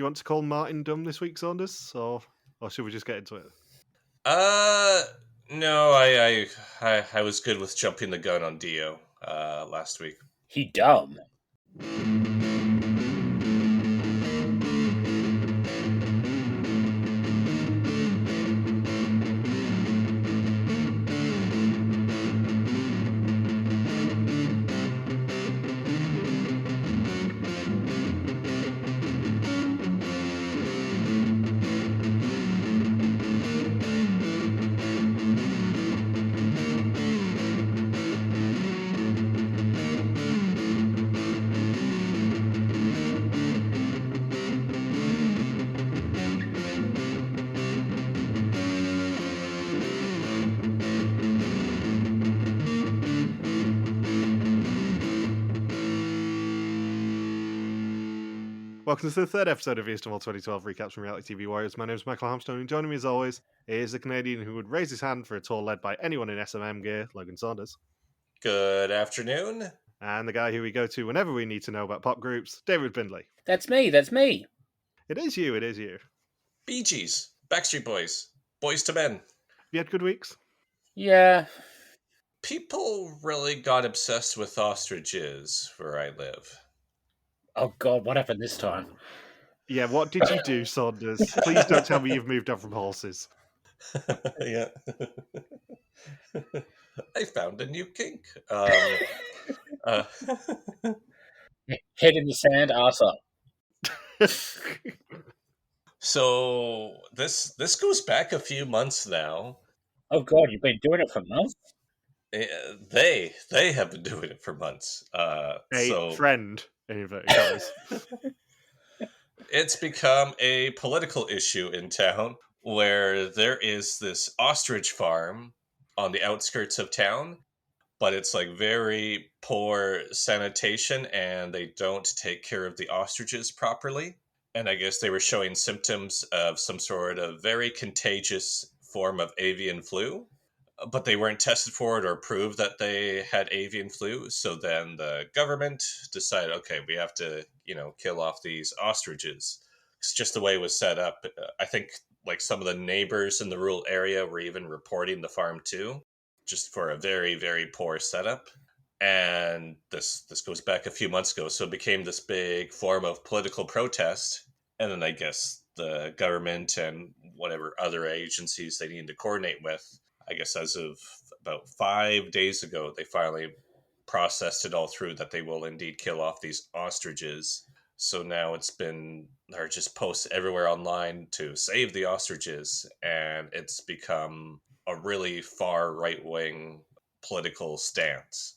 Do you want to call Maarten dumb this week, Saunders, or should we just get into it? No, I was good with jumping the gun on Dio last week. He dumb. Welcome to the third episode of East of All 2012 Recaps from Reality TV Warriors. My name is Michael Phelps, and joining me as always is the Canadian who would raise his hand for a tour led by anyone in SMM gear, Logan Saunders. Good afternoon. And the guy who we go to whenever we need to know about pop groups, David Bindley. That's me. It is you. Bee Gees, Backstreet Boys, Boys to Men. You had good weeks? Yeah. People really got obsessed with ostriches where I live. Oh God, what happened this time? Yeah, what did you do, Saunders? Please don't tell me you've moved on from horses. Yeah. I found a new kink. Head in the sand, arse up. So this goes back a few months now. Oh God, you've been doing it for months? They have been doing it for months. Trend, in inverted commas. It's become a political issue in town where there is this ostrich farm on the outskirts of town, but it's like very poor sanitation and they don't take care of the ostriches properly. And I guess they were showing symptoms of some sort of very contagious form of avian flu, but they weren't tested for it or proved that they had avian flu. So then the government decided, okay, we have to, kill off these ostriches. It's just the way it was set up. I think like some of the neighbors in the rural area were even reporting the farm too, just for a very, very poor setup. And this goes back a few months ago. So it became this big form of political protest. And then I guess the government and whatever other agencies they need to coordinate with, I guess as of about 5 days ago, they finally processed it all through that they will indeed kill off these ostriches. So now there are just posts everywhere online to save the ostriches. And it's become a really far right-wing political stance.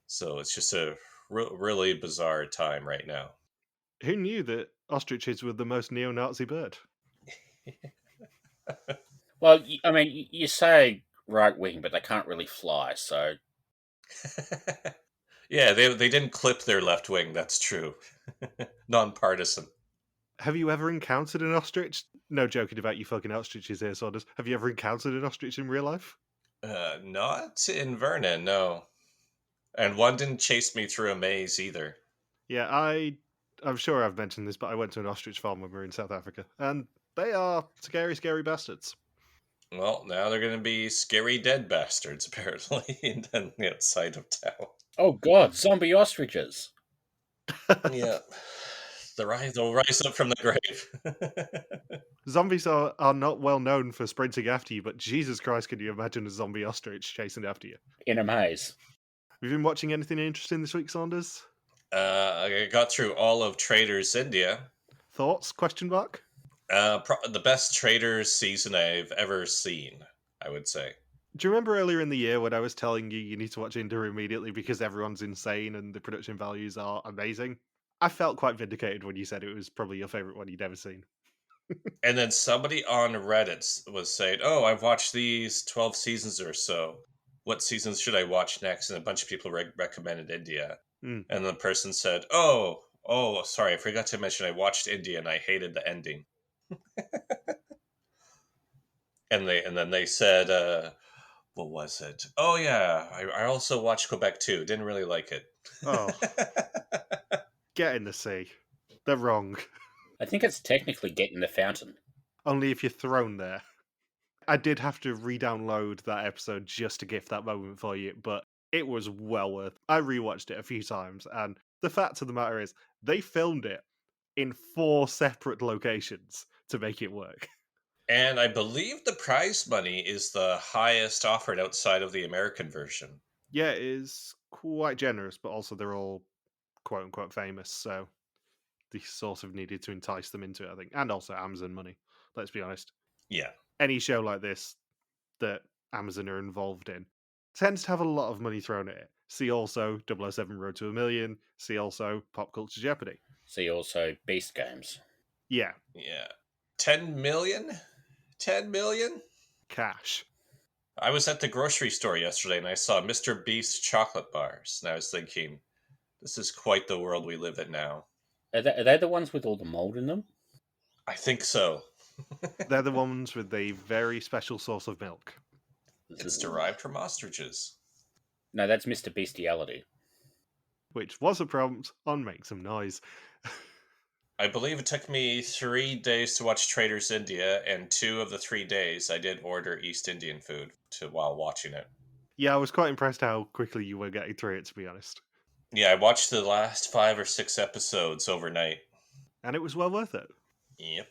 So it's just a really bizarre time right now. Who knew that ostriches were the most neo-Nazi bird? Well, I mean, you say right wing, but they can't really fly, so... Yeah, they didn't clip their left wing, that's true. Non-partisan. Have you ever encountered an ostrich? No joking about you fucking ostriches here, Saunders. Have you ever encountered an ostrich in real life? Not in Vernon, no. And one didn't chase me through a maze either. Yeah, I'm sure I've mentioned this, but I went to an ostrich farm when we were in South Africa, and they are scary, scary bastards. Well, now they're going to be scary dead bastards, apparently, on the outside of town. Oh God, zombie ostriches. Yeah. They'll rise up from the grave. Zombies are not well known for sprinting after you, but Jesus Christ, can you imagine a zombie ostrich chasing after you? In a maze. Have you been watching anything interesting this week, Saunders? I got through all of Traitors India. Thoughts? Question mark? The best Traitors season I've ever seen, I would say. Do you remember earlier in the year when I was telling you need to watch India immediately because everyone's insane and the production values are amazing? I felt quite vindicated when you said it was probably your favourite one you'd ever seen. And then somebody on Reddit was saying, oh, I've watched these 12 seasons or so. What seasons should I watch next? And a bunch of people recommended India. And the person said, oh, sorry, I forgot to mention I watched India and I hated the ending. and then they said, what was it? Oh, yeah, I also watched Quebec too. Didn't really like it. Oh. Get in the sea. They're wrong. I think it's technically getting the fountain. Only if you're thrown there. I did have to re-download that episode just to gift that moment for you, but it was well worth. I rewatched it a few times, and the fact of the matter is, they filmed it in 4 separate locations to make it work. And I believe the prize money is the highest offered outside of the American version. Yeah, it is quite generous, but also they're all quote-unquote famous, so they sort of needed to entice them into it, I think. And also Amazon money, let's be honest. Yeah. Any show like this that Amazon are involved in tends to have a lot of money thrown at it. See also 007 Road to a Million. See also Pop Culture Jeopardy. See also Beast Games. Yeah, Yeah. 10 million? 10 million? cash. I was at the grocery store yesterday and I saw Mr. Beast chocolate bars. And I was thinking, this is quite the world we live in now. Are they the ones with all the mold in them? I think so. They're the ones with a very special source of milk. It's derived from ostriches. No, that's Mr. Bestiality. Which was a prompt on Make Some Noise. I believe it took me 3 days to watch Traitors India, and 2 of the 3 days I did order East Indian food while watching it. Yeah, I was quite impressed how quickly you were getting through it, to be honest. Yeah, I watched the last 5 or 6 episodes overnight. And it was well worth it. Yep.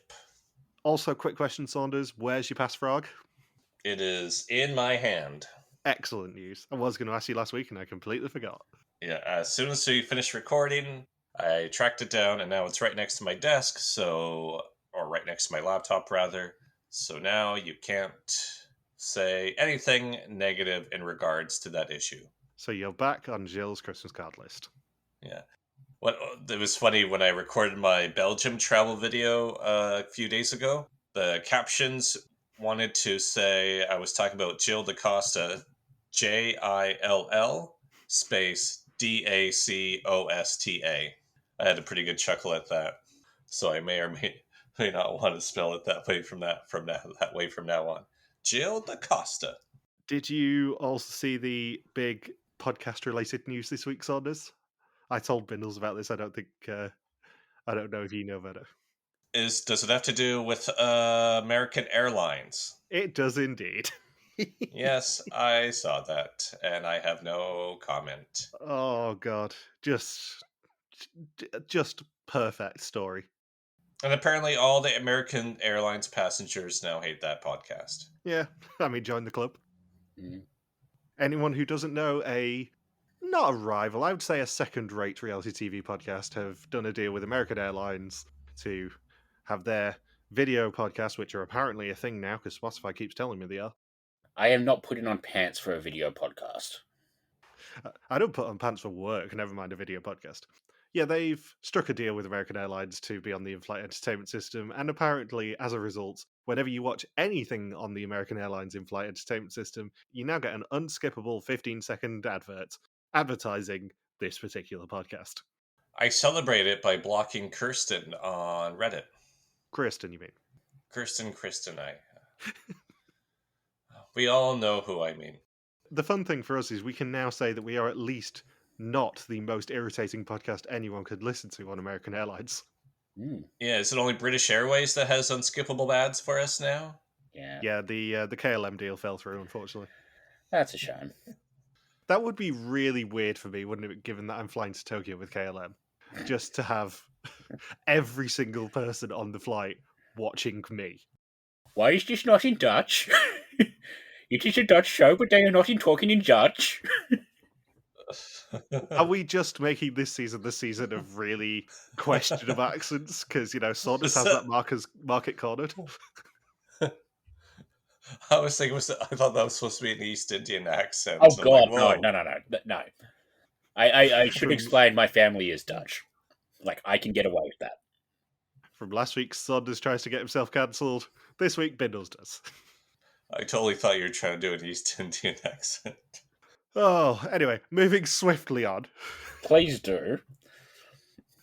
Also, quick question, Saunders, where's your pass frog? It is in my hand. Excellent news. I was going to ask you last week and I completely forgot. Yeah, as soon as we finished recording, I tracked it down and now it's right next to my desk, or right next to my laptop, rather. So now you can't say anything negative in regards to that issue. So you're back on Jill's Christmas card list. Yeah. It was funny when I recorded my Belgium travel video a few days ago. The captions wanted to say I was talking about Jill DaCosta, Jill space DACOSTA. I had a pretty good chuckle at that, so I may or may not want to spell it that way from now on. Jill DaCosta. Did you also see the big podcast-related news this week, Saunders? I told Bindles about this. I don't know if you know about it. Does it have to do with American Airlines? It does indeed. Yes, I saw that, and I have no comment. Oh god, just perfect story. And apparently all the American Airlines passengers now hate that podcast. Yeah, I mean, join the club. Mm. Anyone who doesn't know, not a rival, I would say a second-rate reality TV podcast, have done a deal with American Airlines to have their video podcasts, which are apparently a thing now, because Spotify keeps telling me they are. I am not putting on pants for a video podcast. I don't put on pants for work, never mind a video podcast. Yeah, they've struck a deal with American Airlines to be on the in-flight entertainment system, and apparently, as a result, whenever you watch anything on the American Airlines in-flight entertainment system, you now get an unskippable 15-second advert advertising this particular podcast. I celebrate it by blocking Kirsten on Reddit. Kristen, you mean? Kirsten, we all know who I mean. The fun thing for us is we can now say that we are at least not the most irritating podcast anyone could listen to on American Airlines. Mm. Yeah, is it only British Airways that has unskippable ads for us now? Yeah, the KLM deal fell through, unfortunately. that's a shame. That would be really weird for me, wouldn't it, given that I'm flying to Tokyo with KLM? Just to have every single person on the flight watching me. Why is this not in Dutch? It is a Dutch show, but they are not talking in Dutch. Are we just making this season the season of really questionable accents? Because, Saunders has that market cornered. I was thinking, I thought that was supposed to be an East Indian accent. Oh I'm god, like, no. I should explain my family is Dutch. Like, I can get away with that. From last week, Saunders tries to get himself cancelled. This week, Bindles does. I totally thought you were trying to do an East Indian accent. Oh, anyway, moving swiftly on. Please do.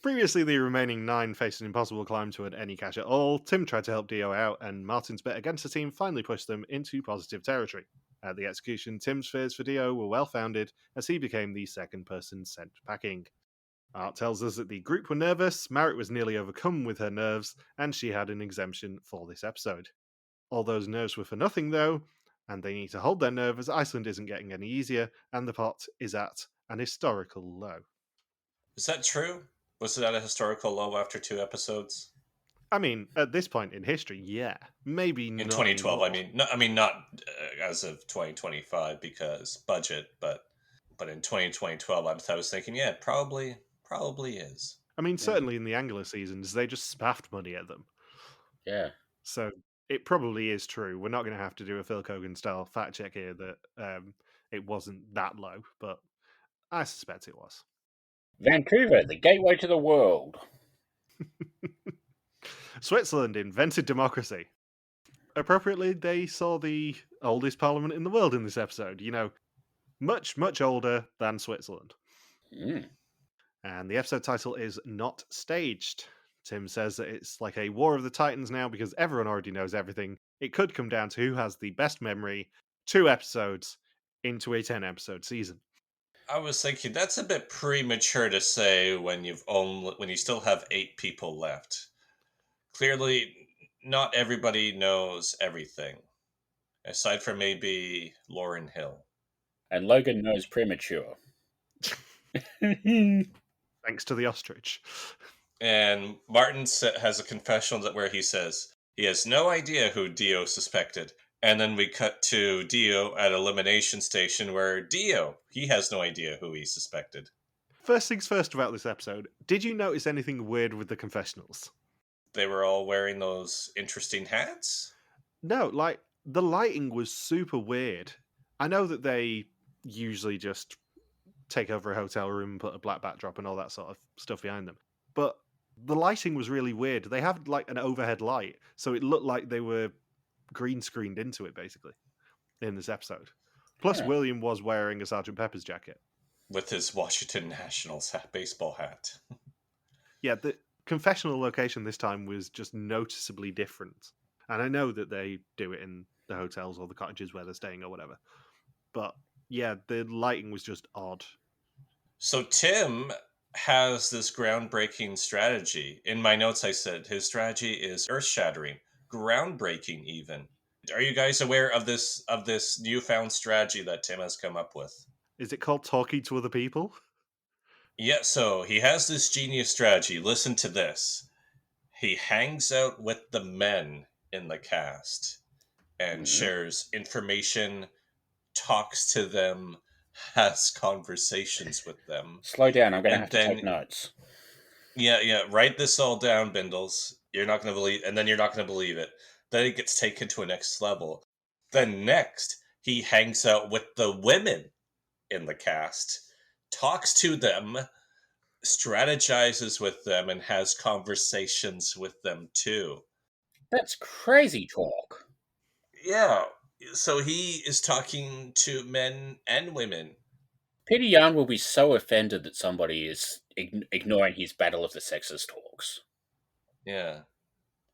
Previously, the remaining 9 faced an impossible climb to any cash at all. Tim tried to help Dio out, and Maarten's bet against the team finally pushed them into positive territory. At the execution, Tim's fears for Dio were well-founded, as he became the second person sent packing. Art tells us that the group were nervous, Marit was nearly overcome with her nerves, and she had an exemption for this episode. All those nerves were for nothing, though, and they need to hold their nerve as Iceland isn't getting any easier, and the pot is at an historical low. Is that true? Was it at a historical low after 2 episodes? I mean, at this point in history, yeah. Maybe In not 2012, anymore. not as of 2025 because budget, but in 2012, I was thinking, yeah, probably is. I mean, certainly in the Angler seasons, they just spaffed money at them. Yeah. So it probably is true. We're not going to have to do a Phil Kogan style fact check here that it wasn't that low, but I suspect it was. Vancouver, the gateway to the world. Switzerland invented democracy. Appropriately, they saw the oldest parliament in the world in this episode. You know, much, much older than Switzerland. Mm. And the episode title is Not Staged. Tim says that it's like a War of the Titans now because everyone already knows everything. It could come down to who has the best memory 2 episodes into a 10-episode season. I was thinking that's a bit premature to say when you still have 8 people left. Clearly, not everybody knows everything, aside from maybe Lauryn Hill. And Logan knows premature. Thanks to the ostrich. And Maarten has a confessional where he says he has no idea who Dio suspected. And then we cut to Dio at Elimination Station where he has no idea who he suspected. First things first about this episode, did you notice anything weird with the confessionals? They were all wearing those interesting hats? No, like, the lighting was super weird. I know that they usually just take over a hotel room and put a black backdrop and all that sort of stuff behind them. But the lighting was really weird. They had like an overhead light, so it looked like they were green screened into it, basically, in this episode. Plus, Yeah. William was wearing a Sergeant Pepper's jacket. With his Washington Nationals baseball hat. Yeah, the confessional location this time was just noticeably different. And I know that they do it in the hotels or the cottages where they're staying or whatever. But yeah, the lighting was just odd. So Tim has this groundbreaking strategy. In my notes, I said his strategy is earth-shattering, groundbreaking even. Are you guys aware of this newfound strategy that Tim has come up with? Is it called talking to other people? Yeah, so he has this genius strategy. Listen to this. He hangs out with the men in the cast and shares information, talks to them, has conversations with them. Slow down, I'm going to have to take notes. Yeah, write this all down, Bindles. You're not going to believe, and then you're not going to believe it. Then it gets taken to a next level. Then next, he hangs out with the women in the cast, talks to them, strategizes with them, and has conversations with them too. That's crazy talk. Yeah, so he is talking to men and women. Peter Yarn will be so offended that somebody is ignoring his battle of the sexes talks. Yeah.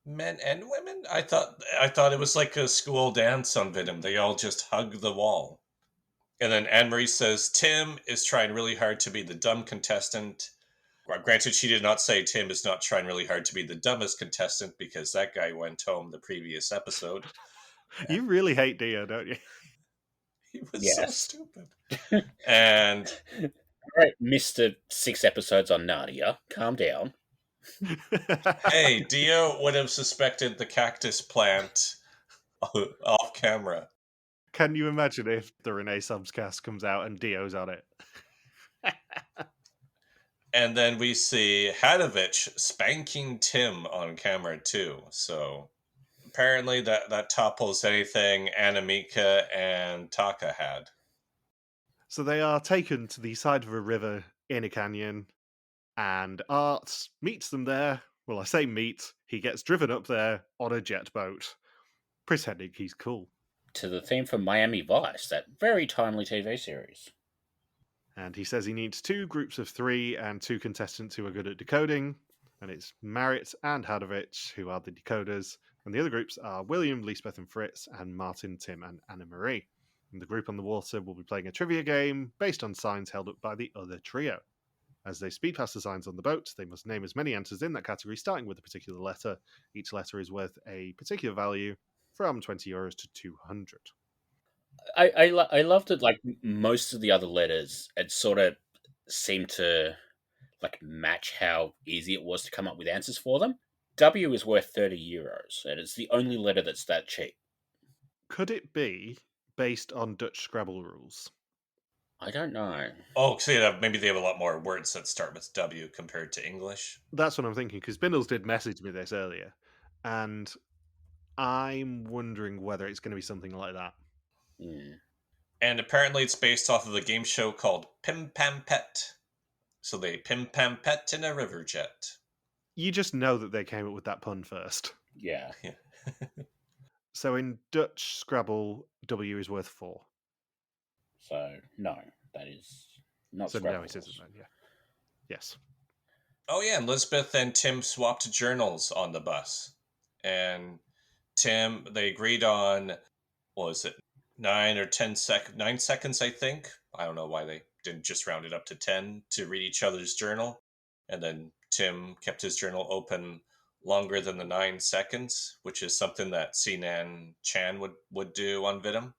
Men and women? I thought it was like a school dance on Venom. They all just hug the wall. And then Anne-Marie says Tim is trying really hard to be the dumb contestant. Well, granted, she did not say Tim is not trying really hard to be the dumbest contestant because that guy went home the previous episode. You really hate Dio, don't you? He was so stupid. And all right, Mr. 6 episodes on Nadia, calm down. Hey, Dio would have suspected the cactus plant off camera. Can you imagine if the Renaissamce cast comes out and Dio's on it? And then we see Hadovich spanking Tim on camera too. So apparently that topples anything Anamika and Taka had. So they are taken to the side of a river in a canyon, and Art meets them there. Well, I say meet, he gets driven up there on a jet boat, pretending he's cool. To the theme from Miami Vice, that very timely TV series. And he says he needs 2 groups of 3 and 2 contestants who are good at decoding. And it's Marit and Hadovich who are the decoders. And the other groups are William, Lisbeth and Fritz, and Maarten, Tim and Anna-Marie. And the group on the water will be playing a trivia game based on signs held up by the other trio. As they speed past the signs on the boat, they must name as many answers in that category, starting with a particular letter. Each letter is worth a particular value from €20 to 200. I loved it. Like most of the other letters, it sort of seemed to like match how easy it was to come up with answers for them. W is worth €30, and it's the only letter that's that cheap. Could it be based on Dutch Scrabble rules? I don't know. Oh, so maybe they have a lot more words that start with W compared to English. That's what I'm thinking, because Bindles did message me this earlier, and I'm wondering whether it's going to be something like that. Mm. And apparently it's based off of a game show called Pim-pam-pet. So they pim-pam-pet in a river jet. You just know that they came up with that pun first. Yeah. So in Dutch Scrabble, W is worth 4. So no, that is not So Scrabble no, it rules. isn't then, yeah. Yes. Oh yeah, and Lisbeth and Tim swapped journals on the bus. And Tim, they agreed on, what was it, 9 seconds, I think. I don't know why they didn't just round it up to 10 to read each other's journal. And then Tim kept his journal open longer than the 9 seconds, which is something that Sinan Chan would do on Vidum.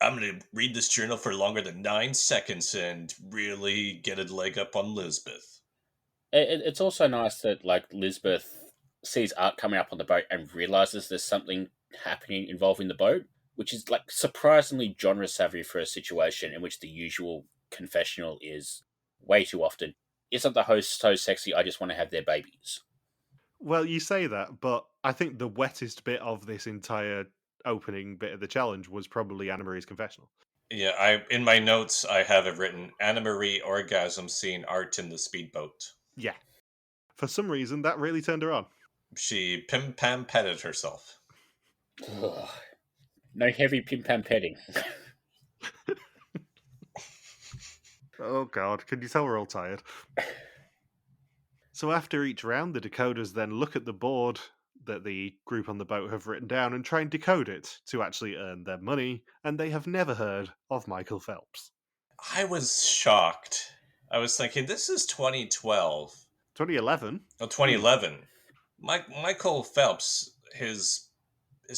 I'm going to read this journal for longer than 9 seconds and really get a leg up on Lisbeth. It's also nice that like Lisbeth sees Art coming up on the boat and realizes there's something happening involving the boat, which is like surprisingly genre savvy for a situation in which the usual confessional is way too often, isn't the host so sexy? I just want to have their babies. Well, you say that, but I think the wettest bit of this entire opening bit of the challenge was probably Anna Marie's confessional. Yeah, in my notes I have it written Anna Marie orgasm scene Art in the speedboat. Yeah. For some reason, that really turned her on. She pim-pam-petted herself. Ugh. No heavy pim-pam-petting. Oh god, can you tell we're all tired? So after each round, the decoders then look at the board that the group on the boat have written down and try and decode it to actually earn their money, and they have never heard of Michael Phelps. I was shocked. I was thinking, this is 2012. 2011? Oh, 2011. Michael Phelps, his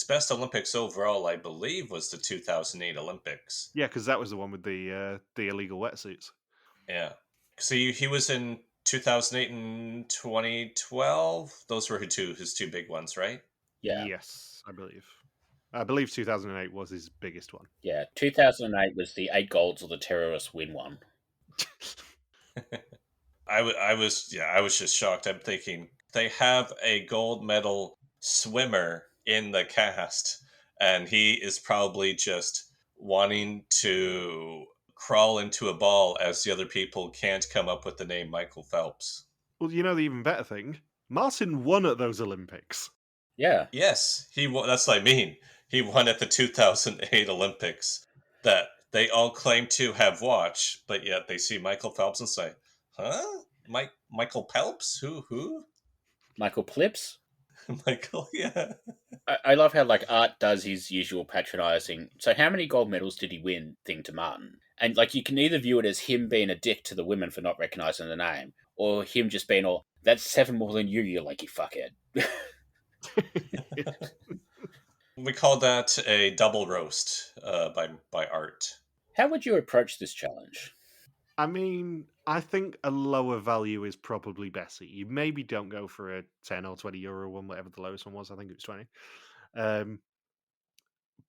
best Olympics overall, I believe, was the 2008 Olympics. Yeah, because that was the one with the illegal wetsuits. Yeah. So he was in 2008 and 2012. Those were his two big ones, right? Yeah. Yes, I believe. I believe 2008 was his biggest one. Yeah, 2008 was the 8 golds of the terrorist win one. I was just shocked. I'm thinking they have a gold medal swimmer in the cast, and he is probably just wanting to crawl into a ball as the other people can't come up with the name Michael Phelps. Well, you know the even better thing? Maarten won at those Olympics. Yeah. Yes, he won. That's what I mean. He won at the 2008 Olympics that they all claim to have watched, but yet they see Michael Phelps and say, "Huh? Michael Phelps? Who? Michael Plips? Michael? Yeah." I love how like Art does his usual patronizing. So how many gold medals did he win thing to Maarten? And like you can either view it as him being a dick to the women for not recognizing the name, or him just being all, that's 7 more than you lucky fuckhead. We call that a double roast by Art. How would you approach this challenge? I mean, I think a lower value is probably better. You maybe don't go for a 10 or 20 euro one, whatever the lowest one was. I think it was 20.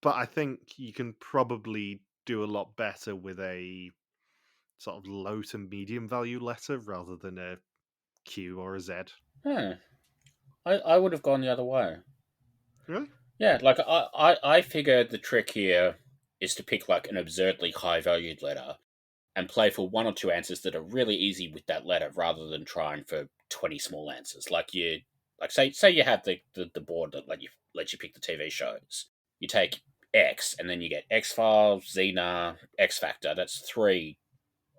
But I think you can probably do a lot better with a sort of low to medium value letter rather than a Q or a Z. Huh. I would have gone the other way. Really? Yeah, like I figured the trick here is to pick like an absurdly high valued letter and play for 1 or 2 answers that are really easy with that letter rather than trying for 20 small answers. Like say you have the board that lets you pick the TV shows. You take X and then you get X-Files, Xena, X Factor. That's 3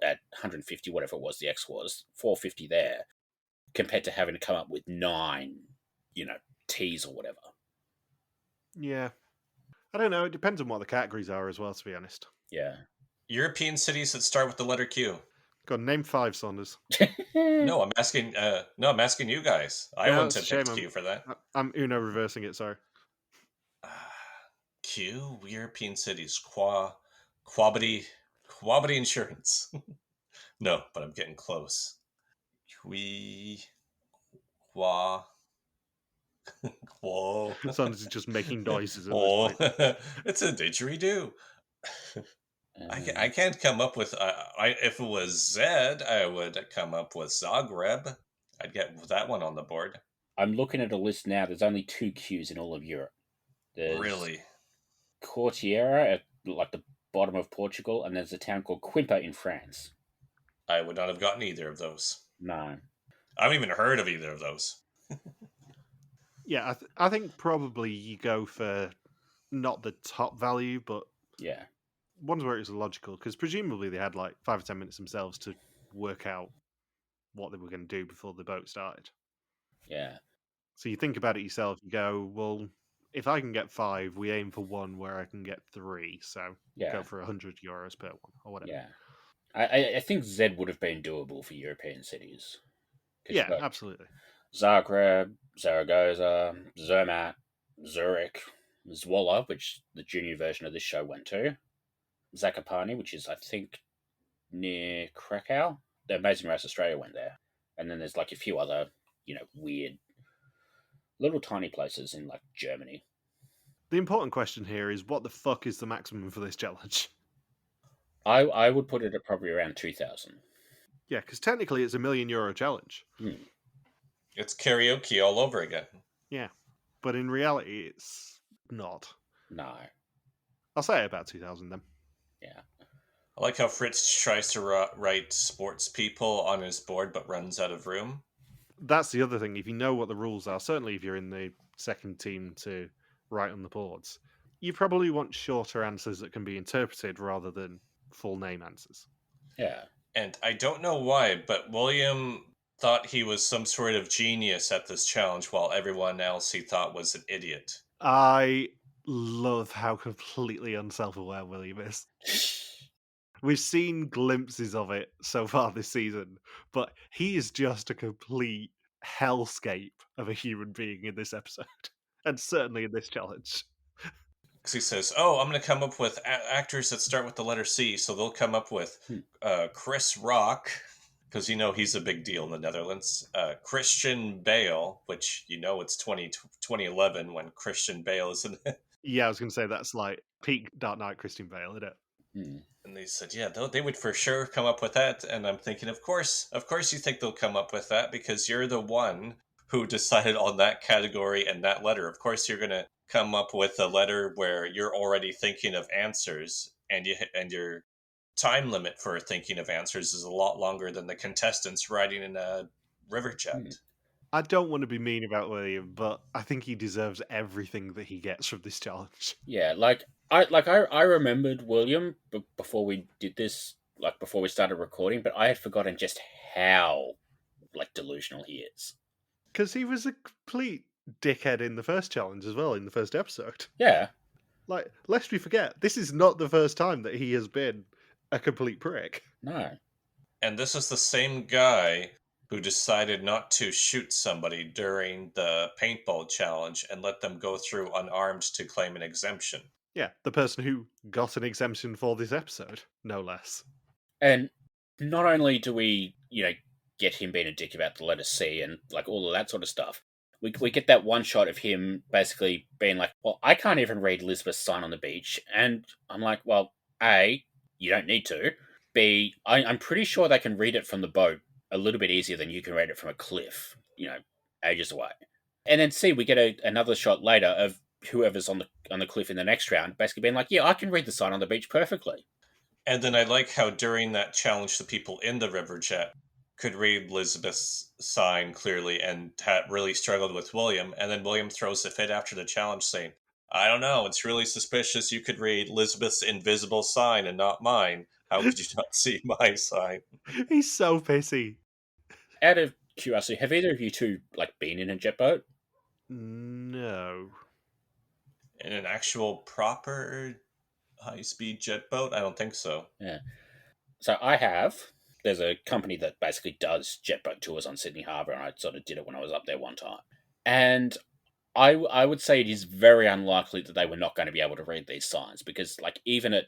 at 150, whatever it was the X was, 450 there, compared to having to come up with 9, T's or whatever. Yeah. I don't know. It depends on what the categories are as well, to be honest. Yeah. European cities that start with the letter Q. Go on, name 5, Saunders. No, I'm asking. No, I'm asking you guys. I Yeah, wouldn't that's a have shame. picked Q for that. I'm Uno reversing it, sorry. Q European cities. Quabity insurance. No, but I'm getting close. Qua. Whoa. Saunders is just making noises at this Whoa. point. It's a didgeridoo. I can't come up with. If it was Zed, I would come up with Zagreb. I'd get that one on the board. I'm looking at a list now. There's only 2 Qs in all of Europe. There's Really? Cortiera at like the bottom of Portugal, and there's a town called Quimper in France. I would not have gotten either of those. No. I haven't even heard of either of those. Yeah, I think probably you go for not the top value, but Yeah. ones where it's logical, because presumably they had like 5 or 10 minutes themselves to work out what they were going to do before the boat started. Yeah. So you think about it yourself, you go, well, if I can get 5, we aim for 1 where I can get 3, so Yeah. go for €100 per one, or whatever. Yeah. I think Z would have been doable for European cities. Yeah, absolutely. Zagreb, Zaragoza, Zermatt, Zurich, Zwolle, which the junior version of this show went to, Zakopane, which is, I think, near Krakow. The Amazing Race Australia went there. And then there's like a few other, weird little tiny places in like Germany. The important question here is, what the fuck is the maximum for this challenge? I would put it at probably around 2,000. Yeah, because technically it's a €1,000,000 challenge. It's karaoke all over again. Yeah, but in reality it's not. No. I'll say about 2,000 then. Yeah. I like how Fritz tries to write sports people on his board but runs out of room. That's the other thing. If you know what the rules are, certainly if you're in the second team to write on the boards, you probably want shorter answers that can be interpreted rather than full name answers. Yeah. And I don't know why, but William thought he was some sort of genius at this challenge while everyone else he thought was an idiot. I love how completely unself-aware William is. We've seen glimpses of it so far this season, but he is just a complete hellscape of a human being in this episode, and certainly in this challenge. Because he says, "Oh, I'm going to come up with actors that start with the letter C," so they'll come up with Chris Rock, because he's a big deal in the Netherlands. Christian Bale, which it's 2011 when Christian Bale is in it. Yeah, I was going to say that's like peak Dark Knight Christian Bale, isn't it? And they said, yeah, they would for sure come up with that. And I'm thinking, of course you think they'll come up with that because you're the one who decided on that category and that letter. Of course, you're going to come up with a letter where you're already thinking of answers, and your time limit for thinking of answers is a lot longer than the contestants riding in a river jet. I don't want to be mean about William, but I think he deserves everything that he gets from this challenge. Yeah, I remembered William before we did this, like before we started recording, but I had forgotten just how delusional he is. Because he was a complete dickhead in the first challenge as well, in the first episode. Yeah. Like, lest we forget, this is not the first time that he has been a complete prick. No. And this is the same guy who decided not to shoot somebody during the paintball challenge and let them go through unarmed to claim an exemption. Yeah, the person who got an exemption for this episode, no less. And not only do we, get him being a dick about the letter C and all of that sort of stuff, we get that one shot of him basically being like, well, I can't even read Elizabeth's sign on the beach. And I'm like, well, A, you don't need to. B, I'm pretty sure they can read it from the boat a little bit easier than you can read it from a cliff, ages away. And then C, we get another shot later of whoever's on the cliff in the next round basically being like, yeah, I can read the sign on the beach perfectly. And then I like how during that challenge, the people in the river jet could read Elizabeth's sign clearly and had really struggled with William. And then William throws a fit after the challenge saying, I don't know, it's really suspicious you could read Elizabeth's invisible sign and not mine. How could you not see my sign? He's so pissy. Out of curiosity, have either of you two been in a jet boat? No. In an actual proper high-speed jet boat? I don't think so. Yeah. So I have. there's a company that basically does jet boat tours on Sydney Harbour, and I sort of did it when I was up there one time. And I would say it is very unlikely that they were not going to be able to read these signs, because like even at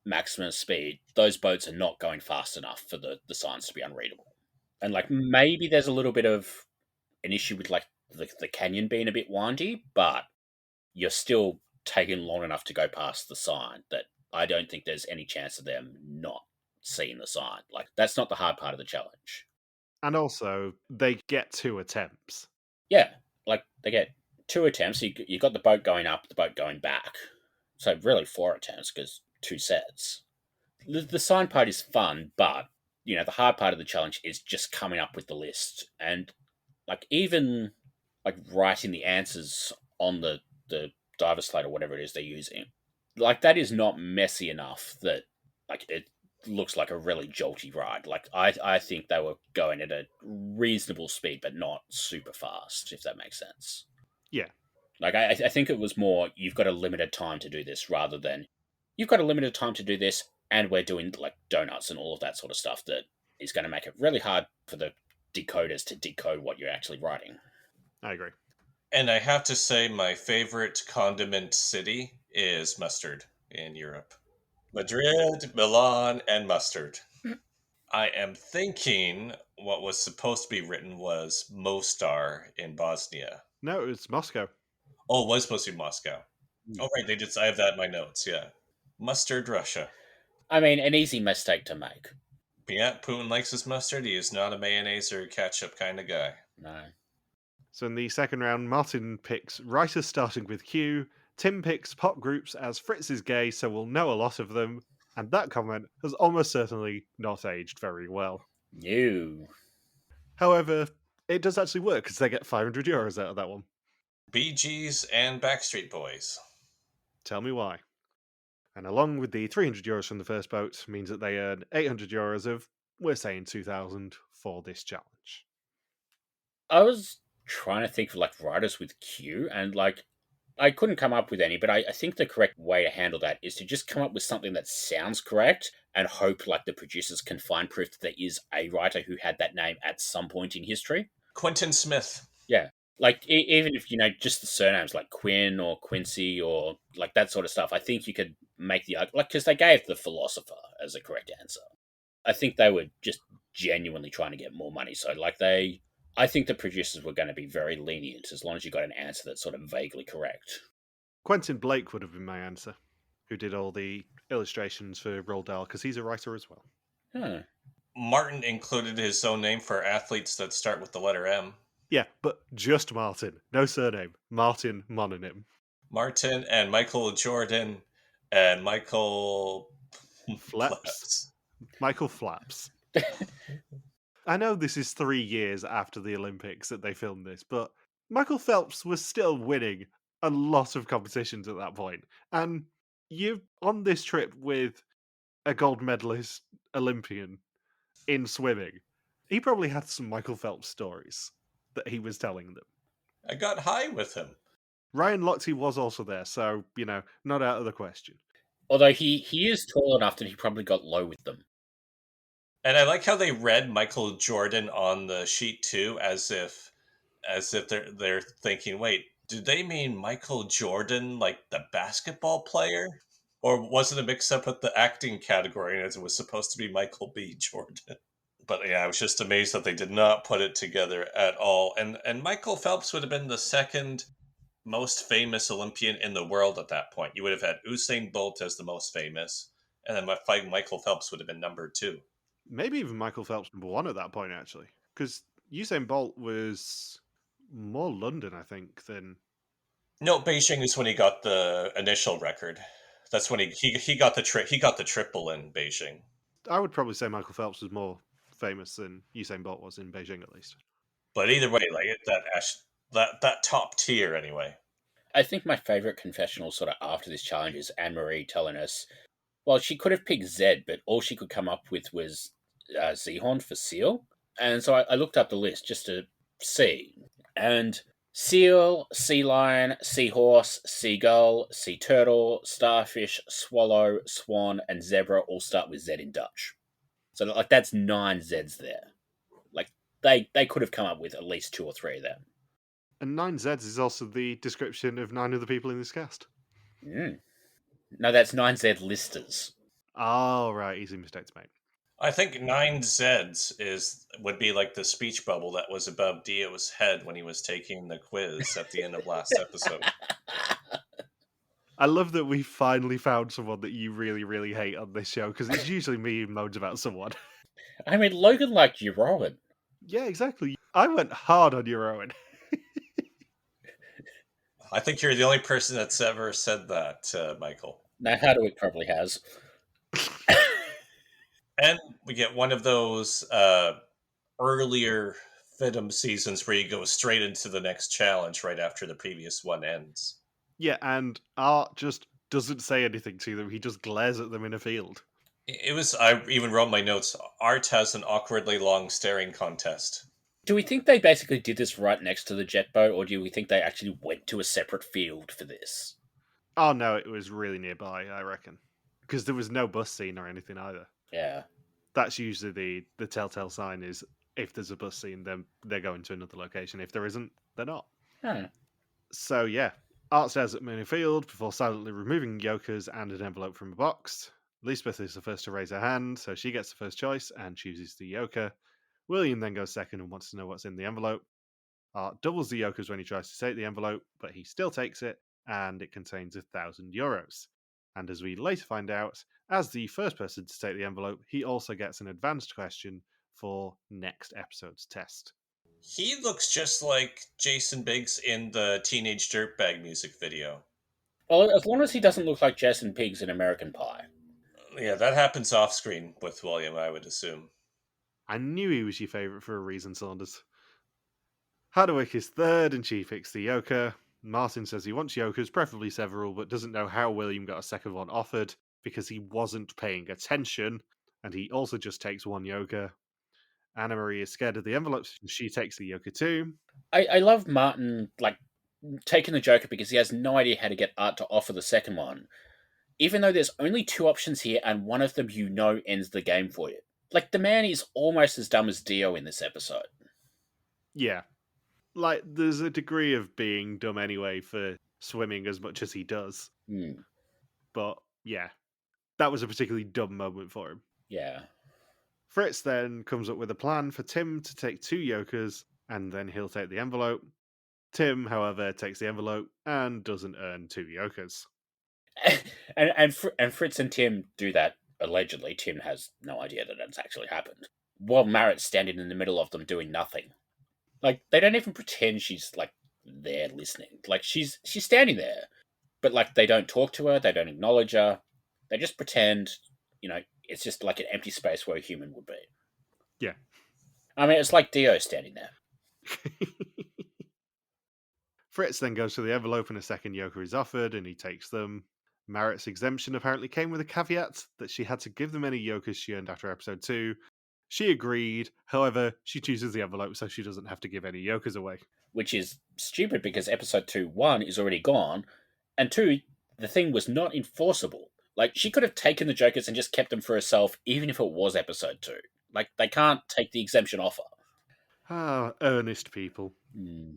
maximum speed, those boats are not going fast enough for the signs to be unreadable. And like maybe there's a little bit of an issue with like the canyon being a bit windy, but you're still taking long enough to go past the sign that I don't think there's any chance of them not seeing the sign. Like that's not the hard part of the challenge. And also, they get 2 attempts. Yeah, like they get 2 attempts. You got the boat going up, the boat going back. So really 4 attempts because 2 sets. The sign part is fun, but the hard part of the challenge is just coming up with the list, and like even like writing the answers on the diver slate or whatever it is they're using. Like that is not messy enough that like it looks like a really jolty ride. Like I think they were going at a reasonable speed, but not super fast, if that makes sense. Yeah. Like I think it was more you've got a limited time to do this rather than you've got a limited time to do this and we're doing like donuts and all of that sort of stuff that is going to make it really hard for the decoders to decode what you're actually writing. I agree. And I have to say, my favorite condiment city is mustard in Europe. Madrid, Milan, and mustard. I am thinking what was supposed to be written was Mostar in Bosnia. No, it was Moscow. Oh, it was supposed to be Moscow. Oh, right, they did. I have that in my notes, yeah. Mustard, Russia. I mean, an easy mistake to make. Yeah, Putin likes his mustard. He is not a mayonnaise or ketchup kind of guy. No. So in the second round, Maarten picks writers starting with Q, Tim picks pop groups as Fritz is gay, so we'll know a lot of them, and that comment has almost certainly not aged very well. No. However, it does actually work because they get €500 out of that one. Bee Gees and Backstreet Boys. Tell me why. And along with the €300 from the first boat means that they earn €800 of, we're saying 2,000 for this challenge. I was trying to think of like writers with Q, and like I couldn't come up with any, but I think the correct way to handle that is to just come up with something that sounds correct and hope like the producers can find proof that there is a writer who had that name at some point in history. Quentin Smith. Yeah. Like, even if, just the surnames like Quinn or Quincy or like that sort of stuff, I think you could make the argument, like, because they gave the philosopher as a correct answer. I think they were just genuinely trying to get more money. So, like, I think the producers were going to be very lenient as long as you got an answer that's sort of vaguely correct. Quentin Blake would have been my answer, who did all the illustrations for Roald Dahl, because he's a writer as well. Huh. Maarten included his own name for athletes that start with the letter M. Yeah, but just Maarten. No surname. Maarten mononym. Maarten and Michael Jordan and Michael Phelps. Michael Phelps. I know this is 3 years after the Olympics that they filmed this, but Michael Phelps was still winning a lot of competitions at that point. And you're on this trip with a gold medalist Olympian in swimming. He probably had some Michael Phelps stories that he was telling them. I got high with him. Ryan Lochte was also there, so, not out of the question. Although he is tall enough that he probably got low with them. And I like how they read Michael Jordan on the sheet too, as if they're thinking, wait, do they mean Michael Jordan, like the basketball player? Or was it a mix-up with the acting category as it was supposed to be Michael B. Jordan? But yeah, I was just amazed that they did not put it together at all. And Michael Phelps would have been the second most famous Olympian in the world at that point. You would have had Usain Bolt as the most famous, and then Michael Phelps would have been number 2. Maybe even Michael Phelps number 1 at that point, actually. Because Usain Bolt was more London, I think, than... No, Beijing is when he got the initial record. That's when he got the triple in Beijing. I would probably say Michael Phelps was more famous than Usain Bolt was in Beijing, at least. But either way, like that top tier anyway. I think my favorite confessional sort of after this challenge is Anne-Marie telling us, well, she could have picked Z, but all she could come up with was Seahorn for seal. And so I looked up the list just to see. And seal, sea lion, seahorse, seagull, sea turtle, starfish, swallow, swan, and zebra all start with Z in Dutch. So like that's 9 Zs there. Like they could have come up with at least 2 or 3 of them. And 9Zs is also the description of 9 other people in this cast. Mm. No, that's 9Z listers. Oh, right, easy mistakes made. I think 9Zs would be like the speech bubble that was above Dio's head when he was taking the quiz at the end of last episode. I love that we finally found someone that you really, really hate on this show, because it's usually me who moans about someone. I mean, Logan liked Rowan. Yeah, exactly. I went hard on your Owen. I think you're the only person that's ever said that, Michael. Now, Hardwick probably has. And we get one of those earlier Fidum seasons where you go straight into the next challenge right after the previous one ends. Yeah, and Art just doesn't say anything to them. He just glares at them in a field. I even wrote my notes. Art has an awkwardly long staring contest. Do we think they basically did this right next to the jet boat, or do we think they actually went to a separate field for this? Oh no, it was really nearby, I reckon. Because there was no bus scene or anything either. Yeah. That's usually the telltale sign is if there's a bus scene, then they're going to another location. If there isn't, they're not. Huh. So yeah, Art stares at Moon Field before silently removing Yokers and an envelope from a box. Lisbeth is the first to raise her hand, so she gets the first choice and chooses the Yoker. William then goes second and wants to know what's in the envelope. Art doubles the Yokers when he tries to take the envelope, but he still takes it, and it contains €1,000. And as we later find out, as the first person to take the envelope, he also gets an advanced question for next episode's test. He looks just like Jason Biggs in the Teenage Dirtbag music video. Well, as long as he doesn't look like Jason Biggs in American Pie. Yeah, that happens off screen with William, I would assume. I knew he was your favourite for a reason, Saunders. Hardwick is third, and she picks the Yoker. Maarten says he wants Yokers, preferably several, but doesn't know how William got a second one offered because he wasn't paying attention, and he also just takes one Yoker. Anna-Marie is scared of the envelopes, and she takes the Yoker too. I love Maarten, like, taking the Joker because he has no idea how to get Art to offer the second one. Even though there's only 2 options here, and one of them ends the game for you. Like, the man is almost as dumb as Dio in this episode. Yeah. Like, there's a degree of being dumb anyway for swimming as much as he does. Hmm. But, yeah. That was a particularly dumb moment for him. Yeah. Fritz then comes up with a plan for Tim to take 2 Yokers, and then he'll take the envelope. Tim, however, takes the envelope and doesn't earn 2 Yokers. and Fritz and Tim do that, allegedly. Tim has no idea that it's actually happened. While Marit's standing in the middle of them doing nothing. Like, they don't even pretend she's, like, there listening. Like, she's standing there. But, like, they don't talk to her, they don't acknowledge her. They just pretend, it's just like an empty space where a human would be. Yeah. I mean, it's like Dio standing there. Fritz then goes to the envelope and a second Yoker is offered, and he takes them. Marit's exemption apparently came with a caveat that she had to give them any Yokers she earned after episode 2. She agreed, however, she chooses the envelope so she doesn't have to give any Yokers away. Which is stupid because episode 2, 1 is already gone, and 2, the thing was not enforceable. Like, she could have taken the Jokers and just kept them for herself, even if it was episode 2. Like, they can't take the exemption offer. Ah, earnest people. Hmm.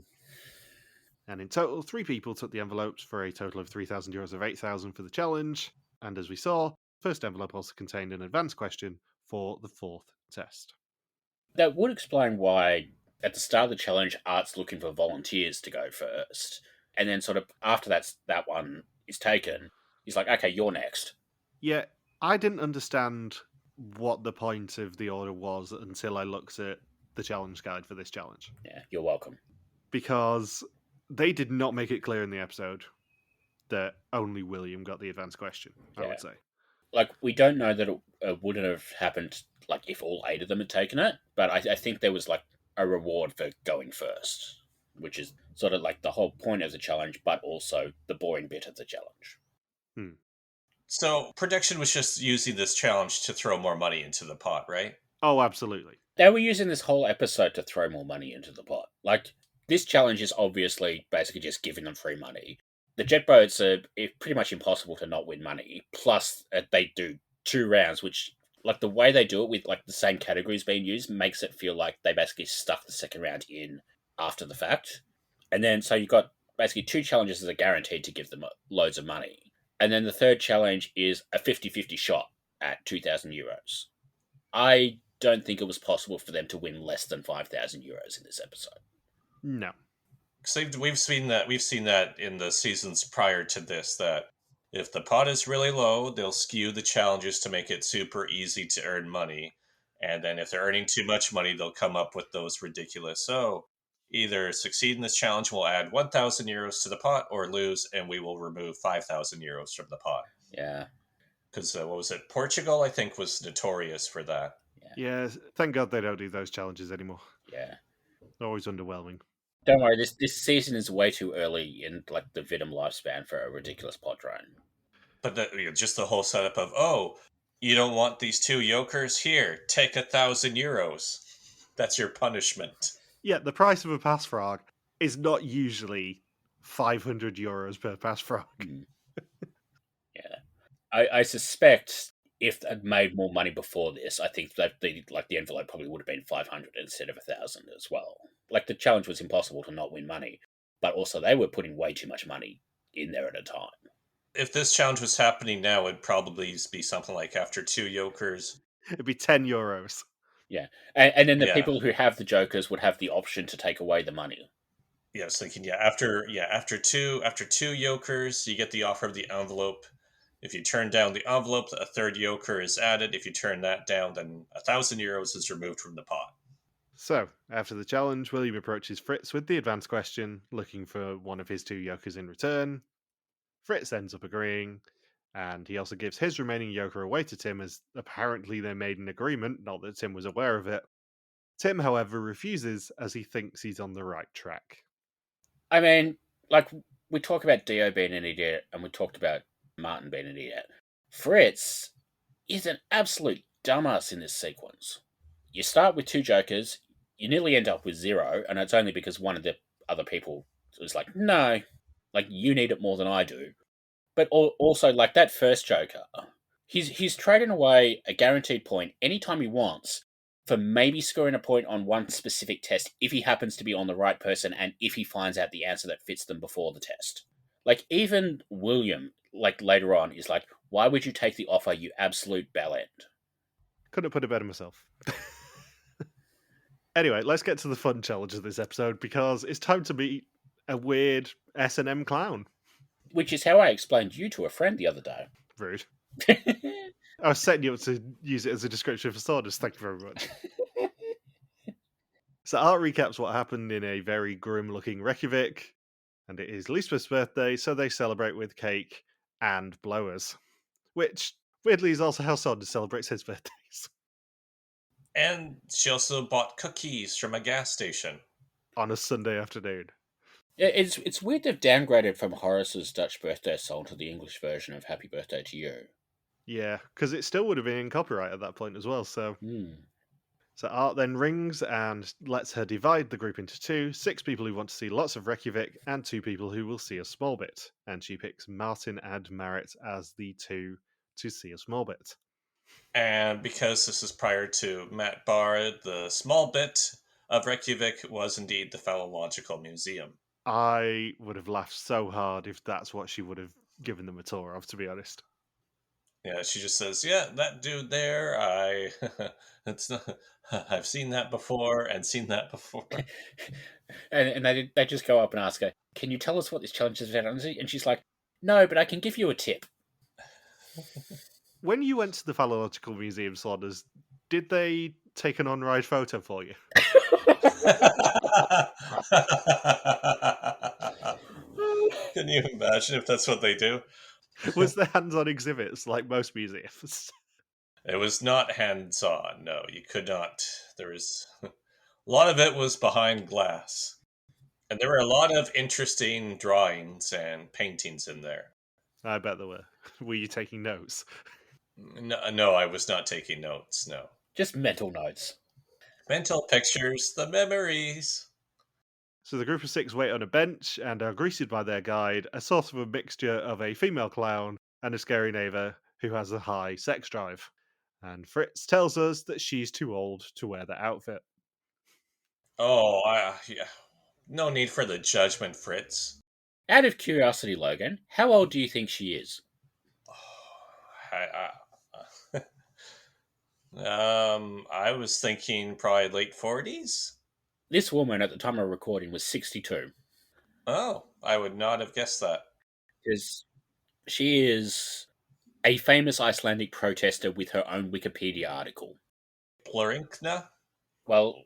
And in total, 3 people took the envelopes for a total of €3,000 of 8,000 for the challenge. And as we saw, first envelope also contained an advanced question for the 4th test. That would explain why, at the start of the challenge, Art's looking for volunteers to go first. And then sort of after that one is taken, he's like, okay, you're next. Yeah, I didn't understand what the point of the order was until I looked at the challenge guide for this challenge. Yeah, you're welcome. Because they did not make it clear in the episode that only William got the advanced question, I would say. Like, we don't know that it wouldn't have happened, like, if all 8 of them had taken it, but I think there was, like, a reward for going first, which is sort of like the whole point of the challenge, but also the boring bit of the challenge. So, Prediction was just using this challenge to throw more money into the pot, right? Oh, absolutely. They were using this whole episode to throw more money into the pot. Like, this challenge is obviously basically just giving them free money. The jet boats are pretty much impossible to not win money. Plus, they do 2 rounds, which, like the way they do it with like the same categories being used makes it feel like they basically stuck the second round in after the fact. And then so you've got basically 2 challenges that are guaranteed to give them loads of money. And then the third challenge is a 50-50 shot at €2,000. I don't think it was possible for them to win less than €5,000 in this episode. No. So we've seen that in the seasons prior to this, that if the pot is really low, they'll skew the challenges to make it super easy to earn money. And then if they're earning too much money, they'll come up with those ridiculous, either succeed in this challenge, we'll add €1,000 to the pot, or lose, and we will remove €5,000 from the pot. Yeah. Because what was it? Portugal, I think, was notorious for that. Yeah, thank God they don't do those challenges anymore. Yeah. They're always underwhelming. Don't worry, this season is way too early in like the Vidim lifespan for a ridiculous pot drone. But just the whole setup of, you don't want these 2 yokers? Here, take €1,000. That's your punishment. Yeah, the price of a pass frog is not usually €500 per pass frog. Yeah. I suspect if they'd made more money before this, I think that the envelope probably would have been 500 instead of 1,000 as well. Like the challenge was impossible to not win money, but also they were putting way too much money in there at a time. If this challenge was happening now, it'd probably be something like after 2 yokers. It'd be €10. Yeah, and then the people who have the jokers would have the option to take away the money. Yeah, I was thinking, after 2 yokers, you get the offer of the envelope. If you turn down the envelope, a third yoker is added. If you turn that down, then €1,000 is removed from the pot. So, after the challenge, William approaches Fritz with the advanced question, looking for one of his 2 yokers in return. Fritz ends up agreeing, and he also gives his remaining yoker away to Tim, as apparently they made an agreement, not that Tim was aware of it. Tim, however, refuses as he thinks he's on the right track. I mean, like, we talk about Dio being an idiot, and we talked about Maarten being an idiot. Fritz is an absolute dumbass in this sequence. You start with 2 jokers, you nearly end up with 0, and it's only because one of the other people was like, no, like, you need it more than I do. But also, like, that first joker, he's trading away a guaranteed point anytime he wants for maybe scoring a point on one specific test if he happens to be on the right person and if he finds out the answer that fits them before the test. Like, even William, like, later on, is like, why would you take the offer, you absolute bellend? Couldn't have put it better myself. Anyway, let's get to the fun challenge of this episode, because it's time to meet a weird S&M clown. Which is how I explained you to a friend the other day. Rude. I was setting you up to use it as a description for Sawdust. Thank you very much. So Art recaps what happened in a very grim-looking Reykjavik, and it is Lisbeth's birthday, so they celebrate with cake and blowers, which weirdly is also how Sawdust celebrates his birthdays. And she also bought cookies from a gas station On a Sunday afternoon. It's weird they've downgraded from Horace's Dutch birthday song to the English version of Happy Birthday to You. Yeah, because it still would have been in copyright at that point as well, so... So Art then rings and lets her divide the group into 2, 6 people who want to see lots of Reykjavik, and 2 people who will see a small bit. And she picks Maarten and Marit as the 2 to see a small bit. And because this is prior to Matt Barr, the small bit of Reykjavik was indeed the Phallological Museum. I would have laughed so hard if that's what she would have given them a tour of, to be honest. Yeah, she just says, yeah, that dude there, it's not, I've seen that before and seen that before. and they just go up and ask her, can you tell us what this challenge is about? And she's like, no, but I can give you a tip. When you went to the Phallological Museum, Slaughters, did they take an on-ride photo for you? Can you imagine if that's what they do? Was there hands-on exhibits like most museums? It was not hands-on, no. You could not. There was... A lot of it was behind glass. And there were a lot of interesting drawings and paintings in there. I bet there were. Were you taking notes? No, I was not taking notes, no. Just mental notes. Mental pictures, the memories. So the group of 6 wait on a bench and are greeted by their guide, a sort of a mixture of a female clown and a scary neighbour who has a high sex drive. And Fritz tells us that she's too old to wear the outfit. Oh, yeah. No need for the judgment, Fritz. Out of curiosity, Logan, how old do you think she is? I was thinking probably late 40s. This woman at the time of recording was 62. Oh, I would not have guessed that. Because she is a famous Icelandic protester with her own Wikipedia article. Blurinkna? Well,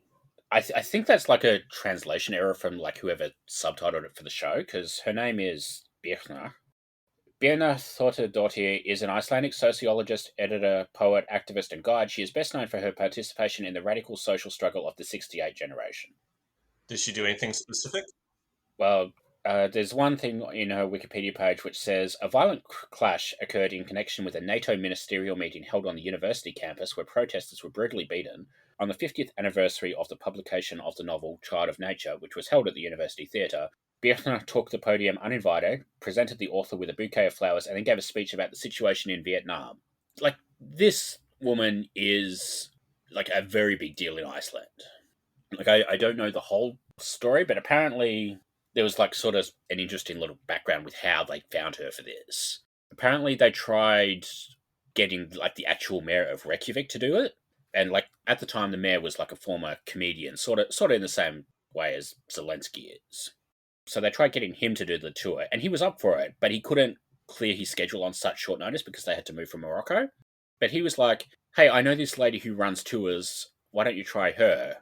I think that's like a translation error from like whoever subtitled it for the show, because her name is Birna. Birna Þóttadóttir is an Icelandic sociologist, editor, poet, activist, and guide. She is best known for her participation in the radical social struggle of the 68 generation. Did she do anything specific? Well, there's one thing in her Wikipedia page which says a violent clash occurred in connection with a NATO ministerial meeting held on the university campus where protesters were brutally beaten on the 50th anniversary of the publication of the novel Child of Nature, which was held at the University Theatre. Birna took the podium uninvited, presented the author with a bouquet of flowers, and then gave a speech about the situation in Vietnam. Like, this woman is like a very big deal in Iceland. Like, I don't know the whole story, but apparently there was like sort of an interesting little background with how they found her for this. Apparently they tried getting like the actual mayor of Reykjavik to do it, and like at the time the mayor was like a former comedian, sort of in the same way as Zelensky is. So they tried getting him to do the tour, and he was up for it, but he couldn't clear his schedule on such short notice because they had to move from Morocco. But he was like, "Hey, I know this lady who runs tours. Why don't you try her?"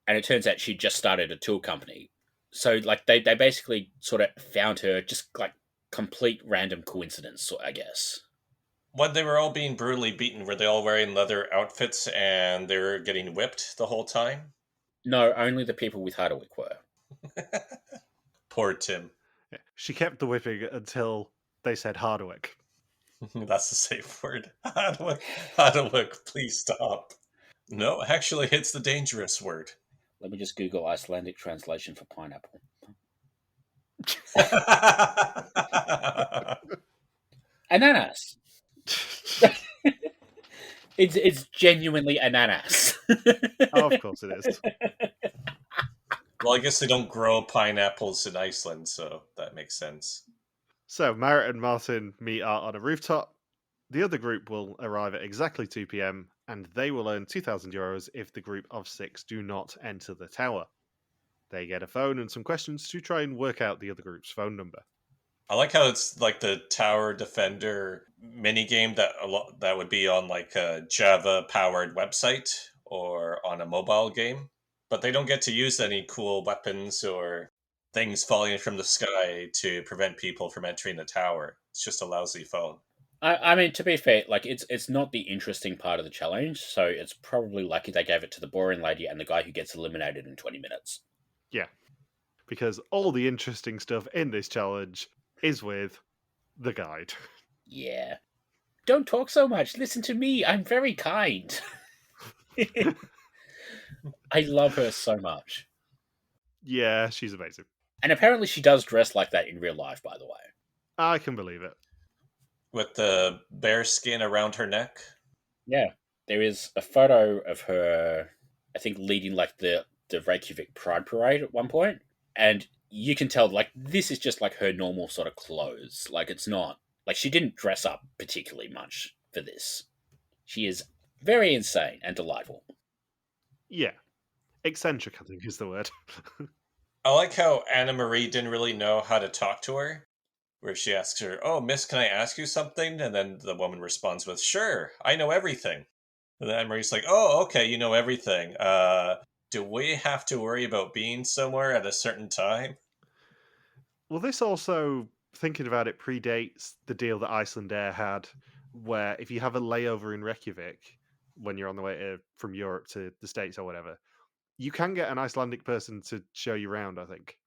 And it turns out she just started a tour company. So like they basically sort of found her just like complete random coincidence, I guess. When they were all being brutally beaten, were they all wearing leather outfits and they were getting whipped the whole time? No, only the people with Hardwick were. Poor Tim. Yeah. She kept the whipping until they said Hardwick. That's the safe word. Hardwick, please stop. No, actually, it's the dangerous word. Let me just Google Icelandic translation for pineapple. Ananas. It's genuinely ananas. Oh, of course it is. Well, I guess they don't grow pineapples in Iceland, so that makes sense. So Marit and Maarten meet Art on a rooftop. The other group will arrive at exactly 2 p.m. and they will earn €2,000 if the group of 6 do not enter the tower. They get a phone and some questions to try and work out the other group's phone number. I like how it's like the tower defender minigame that would be on like a Java powered website or on a mobile game, but they don't get to use any cool weapons or things falling from the sky to prevent people from entering the tower. It's just a lousy phone. I mean, to be fair, like it's not the interesting part of the challenge, so it's probably lucky they gave it to the boring lady and the guy who gets eliminated in 20 minutes. Yeah, because all the interesting stuff in this challenge is with the guide. Yeah. Don't talk so much. Listen to me. I'm very kind. I love her so much. Yeah, she's amazing. And apparently she does dress like that in real life, by the way. I can believe it. With the bear skin around her neck. Yeah. There is a photo of her, I think, leading like the Reykjavik Pride Parade at one point. And you can tell, like, this is just like her normal sort of clothes. Like, it's not, like, she didn't dress up particularly much for this. She is very insane and delightful. Yeah. Eccentric, I think, is the word. I like how Anna Marie didn't really know how to talk to her, where she asks her, "Oh, miss, can I ask you something?" And then the woman responds with, "Sure, I know everything." And then Anna Marie's like, "Oh, okay, you know everything. Do we have to worry about being somewhere at a certain time?" Well, this also, thinking about it, predates the deal that Iceland Air had, where if you have a layover in Reykjavik when you're on the way from Europe to the States or whatever, you can get an Icelandic person to show you around, I think.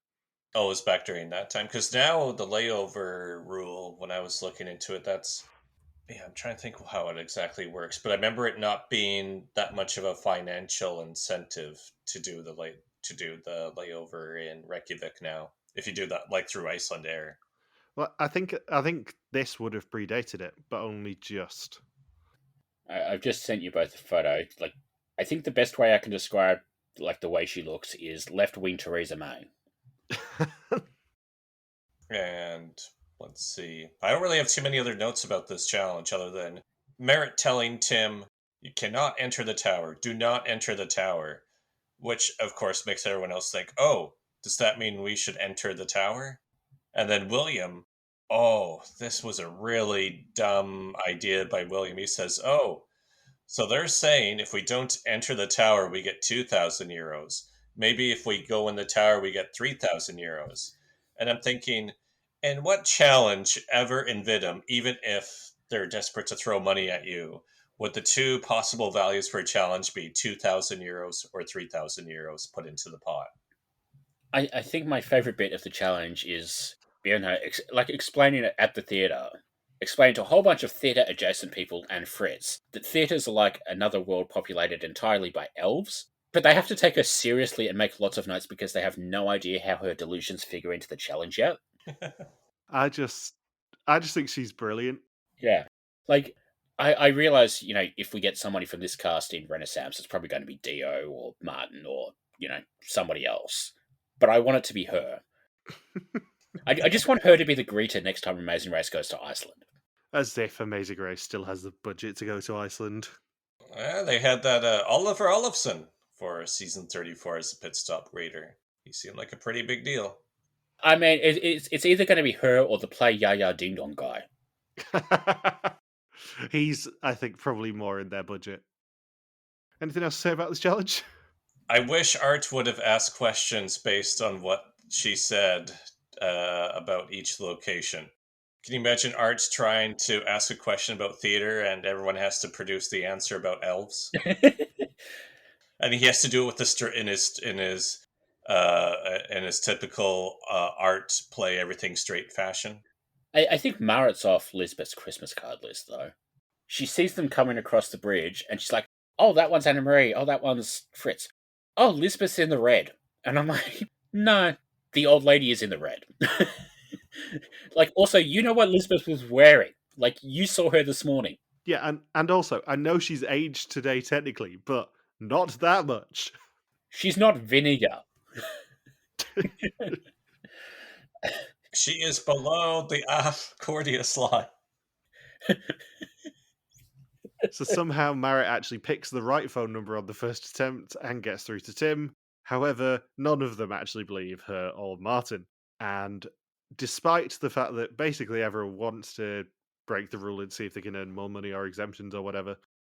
Oh, it was back during that time. Because now the layover rule, when I was looking into it, I'm trying to think how it exactly works. But I remember it not being that much of a financial incentive to do the layover in Reykjavik now. If you do that like through Iceland Air. Well, I think this would have predated it, but only just. I've just sent you both a photo. Like, I think the best way I can describe like the way she looks is left-wing Theresa May. And let's see. I don't really have too many other notes about this challenge other than Marit telling Tim, "You cannot enter the tower. Do not enter the tower." Which, of course, makes everyone else think, "Oh, does that mean we should enter the tower?" And then William, "Oh, this was a really dumb idea by William." He says, "Oh, so they're saying if we don't enter the tower, we get 2,000 euros. Maybe if we go in the tower, we get 3,000 euros." And I'm thinking, in what challenge ever in Vidum, even if they're desperate to throw money at you, would the two possible values for a challenge be 2,000 euros or 3,000 euros put into the pot? I think my favorite bit of the challenge is explaining it at the theater, explaining to a whole bunch of theater adjacent people and Fritz that theaters are like another world populated entirely by elves, but they have to take her seriously and make lots of notes because they have no idea how her delusions figure into the challenge yet. I just think she's brilliant. Yeah, like I realize if we get somebody from this cast in Renaissamce, it's probably going to be Dio or Maarten or somebody else, but I want it to be her. I just want her to be the greeter next time Amazing Race goes to Iceland. As if Amazing Race still has the budget to go to Iceland. They had that Oliver Olafsson for season 34 as a pit stop grader. He seemed like a pretty big deal. I mean, it's either going to be her or the Play Yaya Ding Dong guy. He's, I think, probably more in their budget. Anything else to say about this challenge? I wish Art would have asked questions based on what she said about each location. Can you imagine Art trying to ask a question about theater and everyone has to produce the answer about elves? And he has to do it with in his typical Art play everything straight fashion. I think Marit's off Lisbeth's Christmas card list, though. She sees them coming across the bridge, and she's like, "Oh, that one's Anna Marie. Oh, that one's Fritz. Oh, Lisbeth's in the red." And I'm like, "No, the old lady is in the red." Like, also, you know what Lisbeth was wearing. Like, you saw her this morning. Yeah, and also, I know she's aged today technically, but not that much. She's not vinegar. She is below the Cordius line. So somehow Marit actually picks the right phone number on the first attempt and gets through to Tim. However, none of them actually believe her or Maarten. And despite the fact that basically everyone wants to break the rule and see if they can earn more money or exemptions or whatever,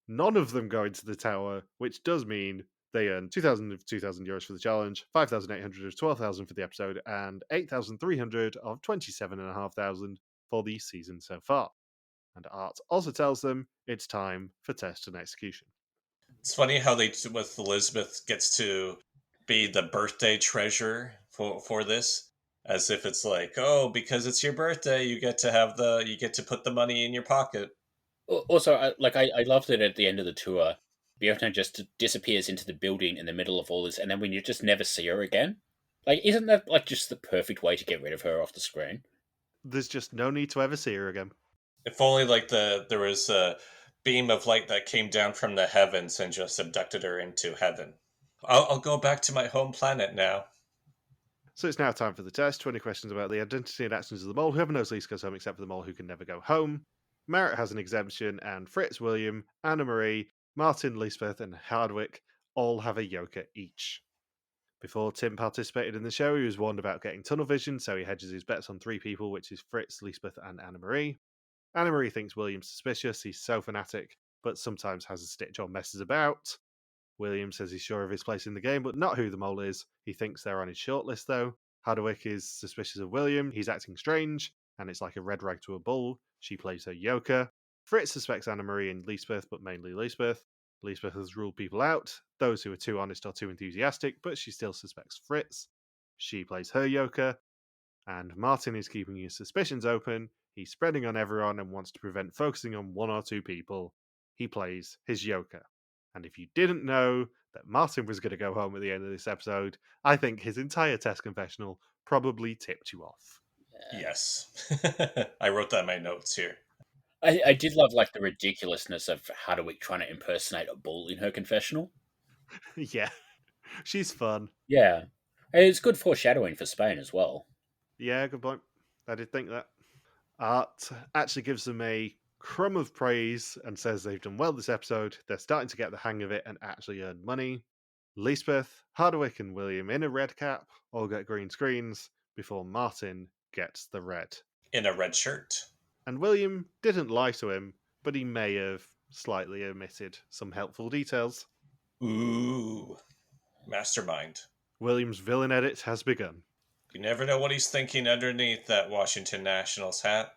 none of them go into the tower, which does mean they earn 2,000 of 2,000 euros for the challenge, 5,800 of 12,000 for the episode, and 8,300 of 27,500 for the season so far. And Art also tells them it's time for test and execution. It's funny how they, with Elizabeth, gets to be the birthday treasure for this, as if it's like, oh, because it's your birthday, you get to put the money in your pocket. Also, I loved it at the end of the tour. Bjorn just disappears into the building in the middle of all this, and then we just never see her again. Like, isn't that like just the perfect way to get rid of her off the screen? There's just no need to ever see her again. If only there was a beam of light that came down from the heavens and just abducted her into heaven. I'll go back to my home planet now. So it's now time for the test. 20 questions about the identity and actions of the mole. Whoever knows least goes home, except for the mole who can never go home. Marit has an exemption, and Fritz, William, Anna Marie, Maarten, Lisbeth, and Hardwick all have a yoker each. Before Tim participated in the show, he was warned about getting tunnel vision, so he hedges his bets on three people, which is Fritz, Lisbeth, and Anna Marie. Anna Marie thinks William's suspicious. He's so fanatic, but sometimes has a stitch or messes about. William says he's sure of his place in the game, but not who the mole is. He thinks they're on his shortlist, though. Hardwick is suspicious of William. He's acting strange, and it's like a red rag to a bull. She plays her yoker. Fritz suspects Anna Marie and Lisbeth, but mainly Lisbeth. Lisbeth has ruled people out, those who are too honest or too enthusiastic, but she still suspects Fritz. She plays her yoker. And Maarten is keeping his suspicions open. He's spreading on everyone and wants to prevent focusing on one or two people. He plays his yoker. And if you didn't know that Maarten was going to go home at the end of this episode, I think his entire test confessional probably tipped you off. Yes. I wrote that in my notes here. I did love like the ridiculousness of Hardwick trying to impersonate a bull in her confessional. Yeah, she's fun. Yeah. It's good foreshadowing for Spain as well. Yeah, good point. I did think that. Art actually gives them a crumb of praise and says they've done well this episode. They're starting to get the hang of it and actually earn money. Lisbeth, Hardwick, and William in a red cap all get green screens before Maarten gets the red. In a red shirt. And William didn't lie to him, but he may have slightly omitted some helpful details. Ooh. Mastermind. William's villain edit has begun. You never know what he's thinking underneath that Washington Nationals hat.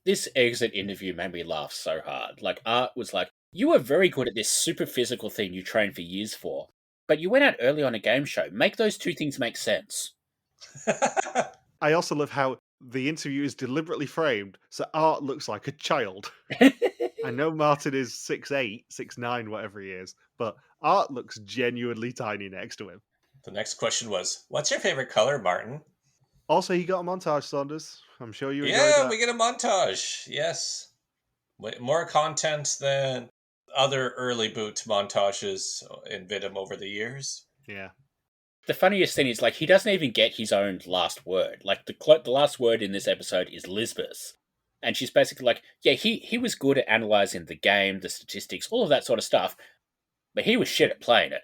This exit interview made me laugh so hard. Like, Art was like, "You were very good at this super physical thing you trained for years for, but you went out early on a game show. Make those two things make sense." I also love how the interview is deliberately framed so Art looks like a child. I know Maarten is 6'8", 6'9", whatever he is, but Art looks genuinely tiny next to him. The next question was, what's your favorite color, Maarten? Also, he got a montage, Saunders. I'm sure you enjoyed Yeah, that. we get a montage. Yes. More content than other early boot montages in Vidum over the years. Yeah. The funniest thing is, like, he doesn't even get his own last word. Like, the last word in this episode is Lisbeth. And she's basically like, yeah, he was good at analysing the game, the statistics, all of that sort of stuff, but he was shit at playing it.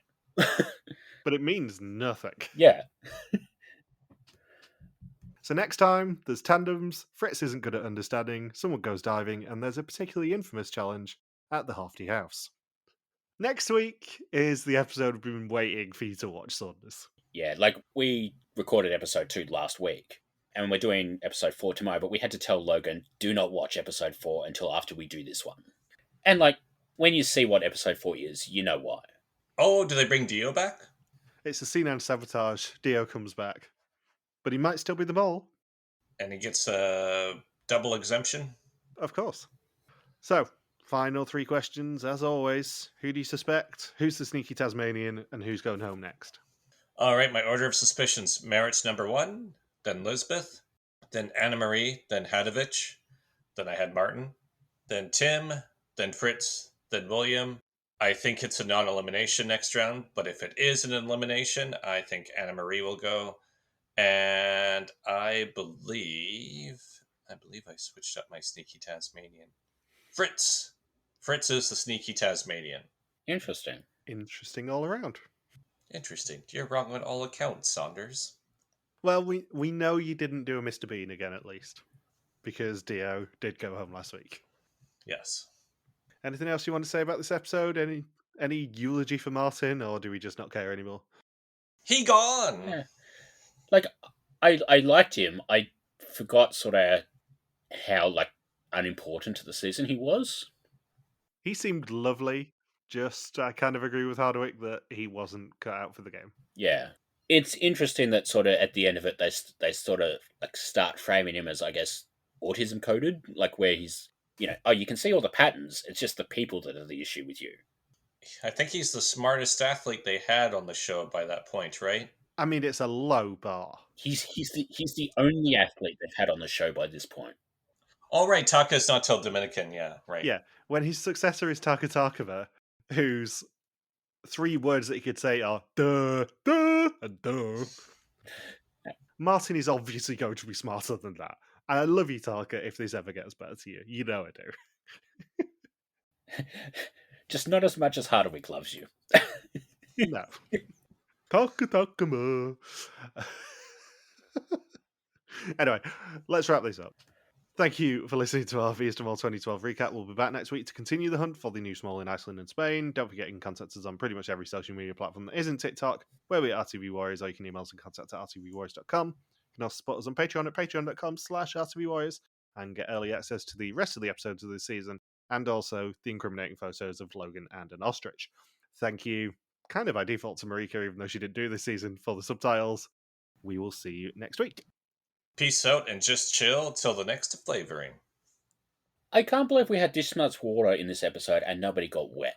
But it means nothing. Yeah. So next time, there's tandems, Fritz isn't good at understanding, someone goes diving, and there's a particularly infamous challenge at the Hafty House. Next week is the episode we've been waiting for you to watch, Saunders. Yeah, like, we recorded episode 2 last week, and we're doing episode 4 tomorrow, but we had to tell Logan, do not watch episode 4 until after we do this one. And, like, when you see what episode 4 is, you know why. Oh, do they bring Dio back? It's a scene and sabotage. Dio comes back. But he might still be the mole. And he gets a double exemption? Of course. So, final 3 questions, as always. Who do you suspect? Who's the sneaky Tasmanian? And who's going home next? All right, my order of suspicions. Marit's number 1, then Lisbeth, then Anna Marie, then Hadovich, then I had Maarten, then Tim, then Fritz, then William. I think it's a non-elimination next round, but if it is an elimination, I think Anna Marie will go. And I believe I switched up my sneaky Tasmanian. Fritz. Fritz is the sneaky Tasmanian. Interesting. Interesting all around. Interesting. You're wrong on all accounts, Saunders. Well, we know you didn't do a Mr. Bean again, at least. Because Dio did go home last week. Yes. Anything else you want to say about this episode? Any eulogy for Maarten, or do we just not care anymore? He gone! Yeah. Like, I liked him. I forgot sort of how, like, unimportant to the season he was. He seemed lovely. Just, I kind of agree with Hardwick that he wasn't cut out for the game. Yeah. It's interesting that sort of at the end of it, they sort of like start framing him as, I guess, autism coded, like where he's, you know, oh, you can see all the patterns. It's just the people that are the issue with you. I think he's the smartest athlete they had on the show by that point, right? I mean, it's a low bar. He's the only athlete they've had on the show by this point. All right, Taka's not till Dominican, yeah, right. Yeah, when his successor is Taka Takava, whose 3 words that he could say are duh, duh, and duh. Maarten is obviously going to be smarter than that. And I love you, Taka, if this ever gets better to you. You know I do. Just not as much as Hardwick loves you. No. Taka Takama. Anyway, let's wrap this up. Thank you for listening to our Fiesta Mall 2012 recap. We'll be back next week to continue the hunt for the new small in Iceland and Spain. Don't forget you can contact us on pretty much every social media platform that isn't TikTok, where we are RTV Warriors, or you can email us and contact at rtvwarriors.com. You can also support us on Patreon at patreon.com/rtvwarriors and get early access to the rest of the episodes of this season, and also the incriminating photos of Logan and an ostrich. Thank you, kind of by default, to Marika, even though she didn't do this season, for the subtitles. We will see you next week. Peace out and just chill till the next flavoring. I can't believe we had this much water in this episode and nobody got wet.